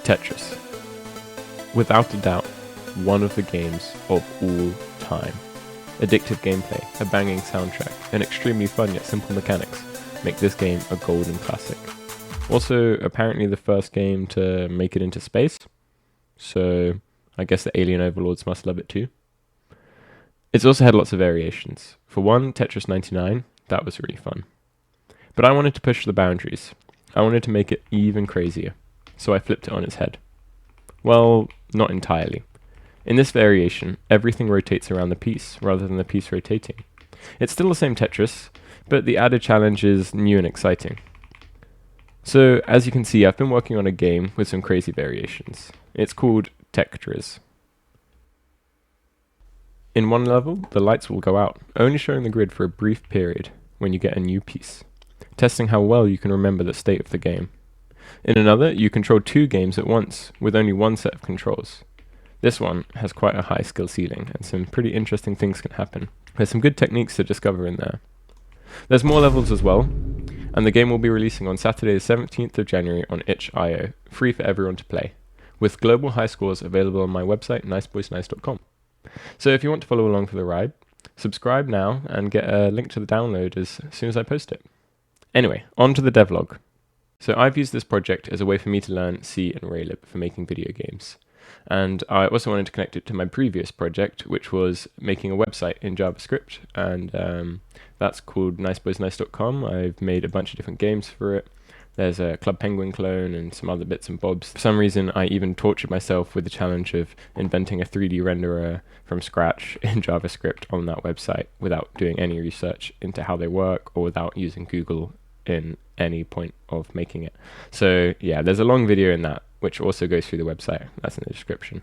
Tetris. Without a doubt, one of the games of all time. Addictive gameplay, a banging soundtrack, and extremely fun yet simple mechanics make this game a golden classic. Also, apparently the first game to make it into space, so I guess the alien overlords must love it too. It's also had lots of variations. For one, Tetris 99, that was really fun. But I wanted to push the boundaries. I wanted to make it even crazier, so I flipped it on its head. Well, not entirely. In this variation, everything rotates around the piece, rather than the piece rotating. It's still the same Tetris, but the added challenge is new and exciting. So, as you can see, I've been working on a game with some crazy variations. It's called Tecktrizz. In one level, the lights will go out, only showing the grid for a brief period when you get a new piece, testing how well you can remember the state of the game. In another, you control two games at once, with only one set of controls. This one has quite a high skill ceiling, and some pretty interesting things can happen. There's some good techniques to discover in there. There's more levels as well, and the game will be releasing on Saturday the 17th of January on itch.io, free for everyone to play, with global high scores available on my website, niceboysnice.com. So if you want to follow along for the ride, subscribe now and get a link to the download as soon as I post it. Anyway, on to the devlog. So I've used this project as a way for me to learn C and Raylib for making video games. And I also wanted to connect it to my previous project, which was making a website in JavaScript, and that's called niceboysnice.com. I've made a bunch of different games for it. There's a Club Penguin clone and some other bits and bobs. For some reason, I even tortured myself with the challenge of inventing a 3D renderer from scratch in JavaScript on that website without doing any research into how they work or without using Google in any point of making it. So yeah, there's a long video in that, which also goes through the website. That's in the description.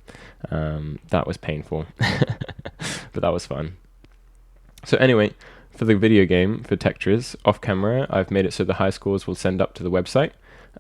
That was painful, but that was fun. So anyway, for the video game, for Tecktrizz, off camera, I've made it so the high scores will send up to the website,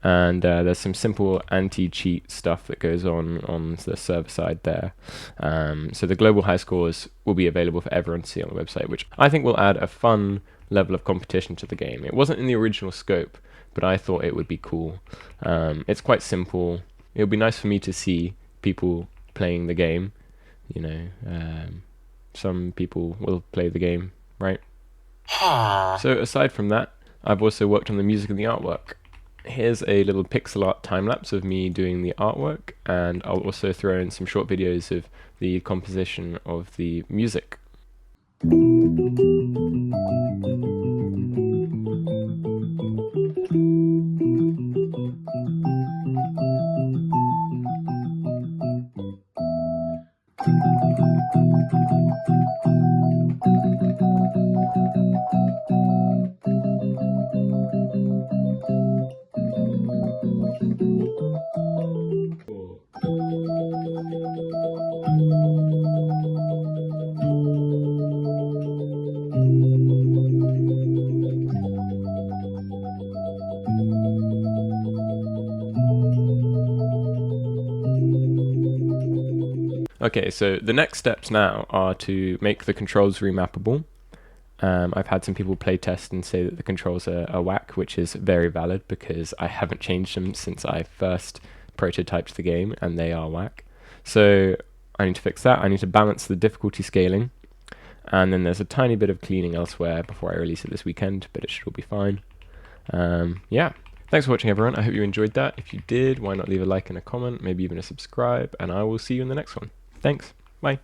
and there's some simple anti-cheat stuff that goes on the server side there. So the global high scores will be available for everyone to see on the website, which I think will add a fun level of competition to the game. It wasn't in the original scope, but I thought it would be cool. It's quite simple. It would be nice for me to see people playing the game. You know, some people will play the game, right? So aside from that, I've also worked on the music and the artwork. Here's a little pixel art time-lapse of me doing the artwork, and I'll also throw in some short videos of the composition of the music. Okay, so the next steps now are to make the controls remappable. I've had some people play test and say that the controls are whack, which is very valid because I haven't changed them since I first prototyped the game, and they are whack. So I need to fix that. I need to balance the difficulty scaling, and then there's a tiny bit of cleaning elsewhere before I release it this weekend, but it should all be fine. Yeah. Thanks for watching, everyone. I hope you enjoyed that. If you did, why not leave a like and a comment, maybe even a subscribe, and I will see you in the next one. Thanks. Bye.